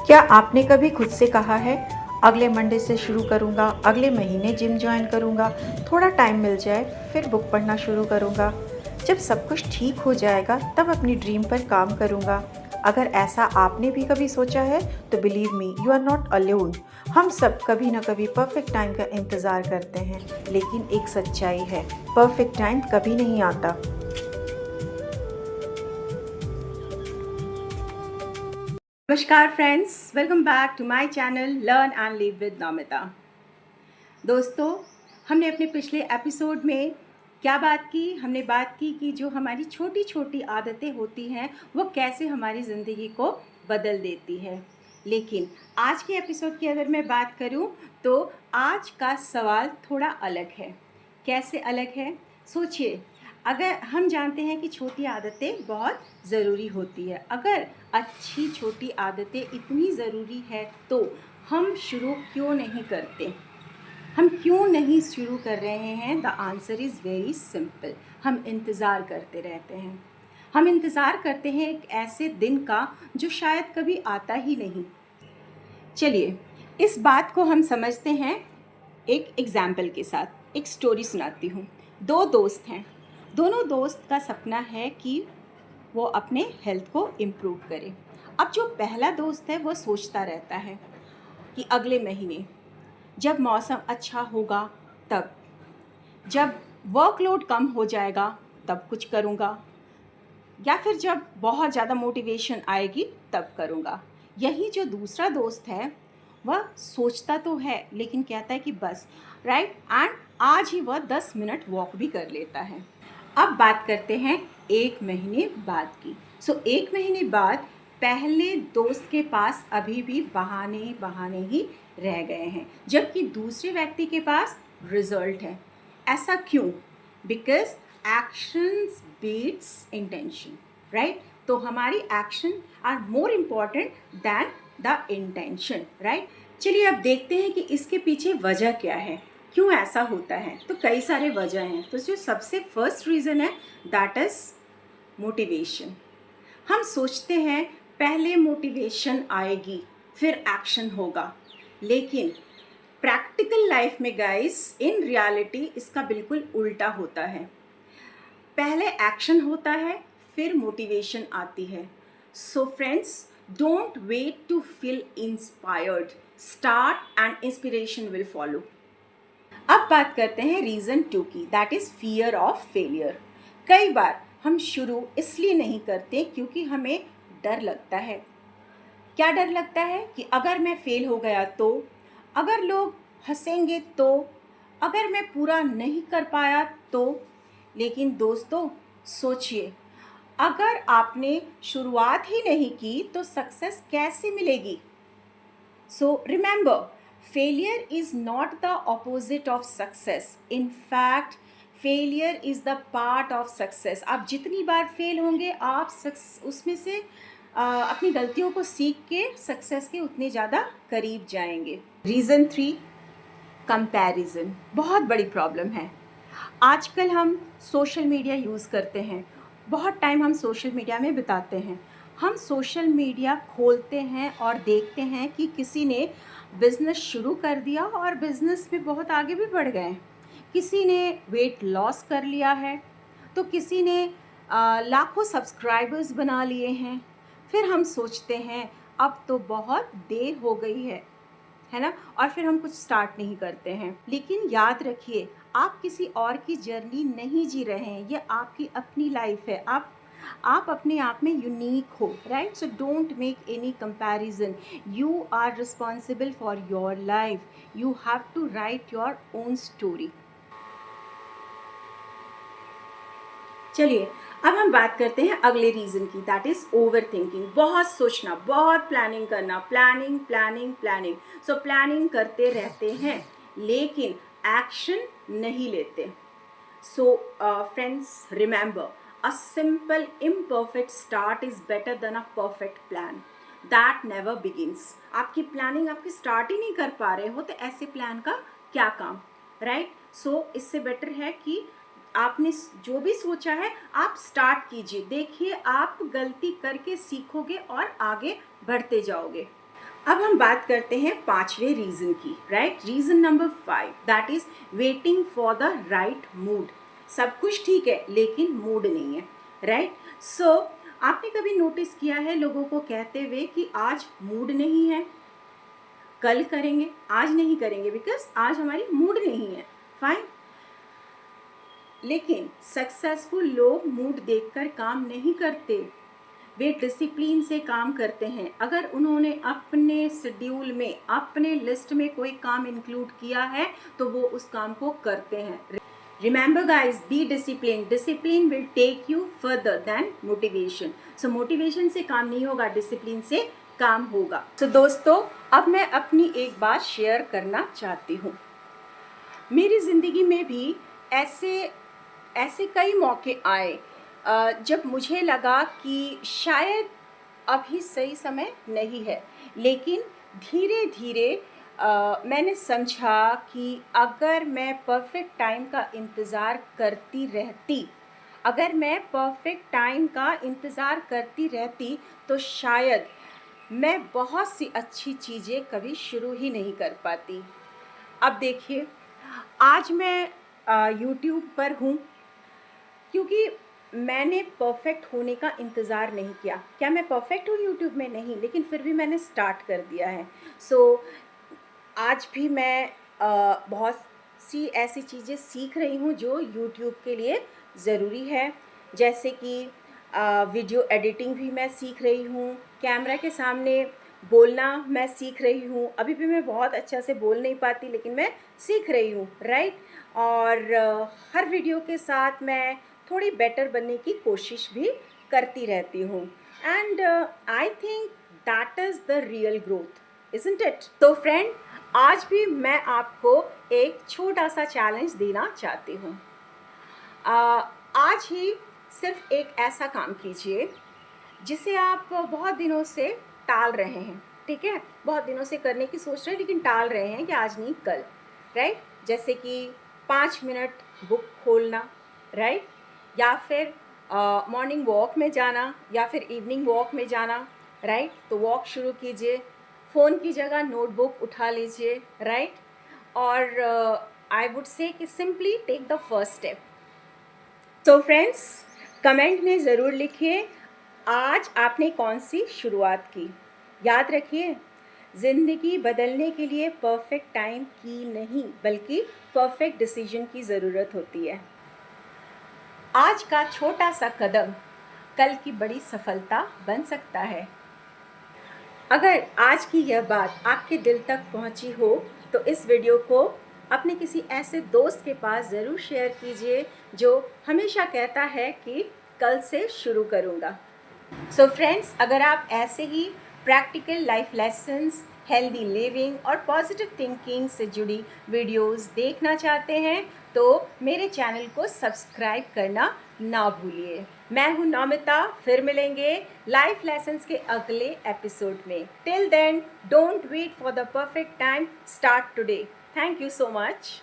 क्या आपने कभी खुद से कहा है, अगले मंडे से शुरू करूँगा, अगले महीने जिम जॉइन करूँगा, थोड़ा टाइम मिल जाए फिर बुक पढ़ना शुरू करूँगा, जब सब कुछ ठीक हो जाएगा तब अपनी ड्रीम पर काम करूँगा। अगर ऐसा आपने भी कभी सोचा है तो believe me, you are not alone. हम सब कभी ना कभी परफेक्ट टाइम का इंतज़ार करते हैं, लेकिन एक सच्चाई है, परफेक्ट टाइम कभी नहीं आता। नमस्कार friends, welcome back to my channel learn and live with Namita. दोस्तों, हमने अपने पिछले एपिसोड में क्या बात की? हमने बात की कि जो हमारी छोटी छोटी आदतें होती हैं वो कैसे हमारी ज़िंदगी को बदल देती है। लेकिन आज के एपिसोड की अगर मैं बात करूं तो आज का सवाल थोड़ा अलग है। कैसे अलग है? सोचिए, अगर हम जानते हैं कि छोटी आदतें बहुत ज़रूरी होती है, अगर अच्छी छोटी आदतें इतनी ज़रूरी है तो हम शुरू क्यों नहीं करते? हम क्यों नहीं शुरू कर रहे हैं? The answer is very simple. हम इंतज़ार करते रहते हैं। हम इंतज़ार करते हैं एक ऐसे दिन का जो शायद कभी आता ही नहीं। चलिए, इस बात को हम समझते हैं एक एग्ज़ाम्पल के साथ। एक स्टोरी सुनाती हूँ। दो दोस्त हैं। दोनों दोस्त का सपना है कि वो अपने हेल्थ को इम्प्रूव करे। अब जो पहला दोस्त है वो सोचता रहता है कि अगले महीने जब मौसम अच्छा होगा तब, जब वर्कलोड कम हो जाएगा तब कुछ करूँगा, या फिर जब बहुत ज़्यादा मोटिवेशन आएगी तब करूँगा। यही जो दूसरा दोस्त है वह सोचता तो है लेकिन कहता है कि बस राइट एंड आज ही वह 10 मिनट वॉक भी कर लेता है। अब बात करते हैं एक महीने बाद की। एक महीने बाद पहले दोस्त के पास अभी भी बहाने बहाने ही रह गए हैं, जबकि दूसरे व्यक्ति के पास रिजल्ट है। ऐसा क्यों? Because actions beats intention, right? तो हमारी action are more important than the intention, right? चलिए अब देखते हैं कि इसके पीछे वजह क्या है, क्यों ऐसा होता है। तो कई सारे वजह हैं। तो जो सबसे फर्स्ट रीज़न है दैट इज़ मोटिवेशन। हम सोचते हैं पहले मोटिवेशन आएगी फिर एक्शन होगा, लेकिन प्रैक्टिकल लाइफ में गाइस, इन रियलिटी इसका बिल्कुल उल्टा होता है। पहले एक्शन होता है फिर मोटिवेशन आती है। So friends, don't wait to feel inspired, start and inspiration will follow. अब बात करते हैं रीज़न 2 की, that is fear of failure. कई बार हम शुरू इसलिए नहीं करते क्योंकि हमें डर लगता है। क्या डर लगता है? कि अगर मैं फेल हो गया तो, अगर लोग हंसेंगे तो, अगर मैं पूरा नहीं कर पाया तो। लेकिन दोस्तों सोचिए, अगर आपने शुरुआत ही नहीं की तो सक्सेस कैसे मिलेगी? So remember, failure is not the opposite of success. In fact, failure is the part of success. आप जितनी बार फेल होंगे आप उसमें से अपनी गलतियों को सीख के सक्सेस के उतने ज़्यादा करीब जाएंगे। रीज़न 3, कंपैरिजन बहुत बड़ी प्रॉब्लम है। आजकल हम सोशल मीडिया यूज़ करते हैं, बहुत टाइम हम सोशल मीडिया में बिताते हैं। हम सोशल मीडिया खोलते हैं और देखते हैं कि किसी ने बिज़नेस शुरू कर दिया और बिज़नेस में बहुत आगे भी बढ़ गए। किसी ने वेट लॉस कर लिया है, तो किसी ने लाखों सब्सक्राइबर्स बना लिए हैं। फिर हम सोचते हैं अब तो बहुत देर हो गई है ना, और फिर हम कुछ स्टार्ट नहीं करते हैं। लेकिन याद रखिए, आप किसी और की जर्नी नहीं जी रहे हैं, ये आपकी अपनी लाइफ है। आप अपने आप में यूनिक हो, right? So don't make any comparison. You are responsible for your life. You have to write your own story. चलिए अब हम बात करते हैं अगले रीज़न की, दैट इज़ ओवर थिंकिंग। बहुत सोचना, बहुत प्लानिंग करना, planning planning planning. So planning करते रहते हैं लेकिन एक्शन नहीं लेते। So friends remember, a simple imperfect start is better than a perfect plan that never begins. आपकी प्लानिंग आपकी स्टार्ट ही नहीं कर पा रहे हो तो ऐसे प्लान का क्या काम, राइट? सो इससे बेटर है कि आपने जो भी सोचा है आप स्टार्ट कीजिए। देखिए, आप गलती करके सीखोगे और आगे बढ़ते जाओगे। अब हम बात करते हैं पांचवें रीज़न की, right. Reason number 5, that is waiting for the right mood. सब कुछ ठीक है लेकिन मूड नहीं है, राइट। सो आपने कभी नोटिस किया है लोगों को कहते हुए कि आज मूड नहीं है, कल करेंगे, आज नहीं करेंगे बिकॉज आज हमारी मूड नहीं है, फाइन। लेकिन सक्सेसफुल लोग मूड देखकर काम नहीं करते, वे डिसिप्लिन से काम करते हैं। अगर उन्होंने अपने शेड्यूल में, अपने लिस्ट में कोई काम इंक्लूड किया है तो वो उस काम को करते हैं। Remember guys, be discipline. Discipline will take you further then motivation. So motivation से काम नहीं होगा, डिसिप्लिन से काम होगा। तो दोस्तों, अब मैं अपनी एक बात शेयर करना चाहती हूँ। मेरी ज़िंदगी में भी ऐसे कई मौके आए जब मुझे लगा कि शायद अभी सही समय नहीं है, लेकिन धीरे धीरे मैंने समझा कि अगर मैं परफेक्ट टाइम का इंतज़ार करती रहती, अगर मैं परफेक्ट टाइम का इंतज़ार करती रहती तो शायद मैं बहुत सी अच्छी चीज़ें कभी शुरू ही नहीं कर पाती। अब देखिए, आज मैं यूट्यूब पर हूँ क्योंकि मैंने परफेक्ट होने का इंतज़ार नहीं किया। क्या मैं परफेक्ट हूँ यूट्यूब में? नहीं, लेकिन फिर भी मैंने स्टार्ट कर दिया है। सो आज भी मैं बहुत सी ऐसी चीज़ें सीख रही हूँ जो यूट्यूब के लिए ज़रूरी है, जैसे कि वीडियो एडिटिंग भी मैं सीख रही हूँ, कैमरा के सामने बोलना मैं सीख रही हूँ। अभी भी मैं बहुत अच्छा से बोल नहीं पाती लेकिन मैं सीख रही हूँ, राइट। और हर वीडियो के साथ मैं थोड़ी बेटर बनने की कोशिश भी करती रहती हूँ। And I think that is the real growth, isn't it? तो फ्रेंड, आज भी मैं आपको एक छोटा सा चैलेंज देना चाहती हूँ। आज ही सिर्फ एक ऐसा काम कीजिए जिसे आप बहुत दिनों से टाल रहे हैं, ठीक है। बहुत दिनों से करने की सोच रहे हैं लेकिन टाल रहे हैं कि आज नहीं कल, राइट। जैसे कि 5 मिनट बुक खोलना, राइट, या फिर मॉर्निंग वॉक में जाना, या फिर इवनिंग वॉक में जाना, राइट। तो वॉक शुरू कीजिए, फ़ोन की जगह नोटबुक उठा लीजिए, राइट। और आई वुड से कि simply take the first step. तो फ्रेंड्स, कमेंट में ज़रूर लिखिए आज आपने कौन सी शुरुआत की। याद रखिए, ज़िंदगी बदलने के लिए परफेक्ट टाइम की नहीं बल्कि परफेक्ट डिसीजन की ज़रूरत होती है। आज का छोटा सा कदम कल की बड़ी सफलता बन सकता है। अगर आज की यह बात आपके दिल तक पहुंची हो तो इस वीडियो को अपने किसी ऐसे दोस्त के पास ज़रूर शेयर कीजिए जो हमेशा कहता है कि कल से शुरू करूँगा। सो फ्रेंड्स, अगर आप ऐसे ही practical life lessons, healthy living और पॉजिटिव थिंकिंग से जुड़ी वीडियोस देखना चाहते हैं तो मेरे चैनल को सब्सक्राइब करना ना भूलिए। मैं हूँ नौमिता, फिर मिलेंगे लाइफ लेसन्स के अगले एपिसोड में। Till then, don't wait for the perfect time, start today. Thank you so much.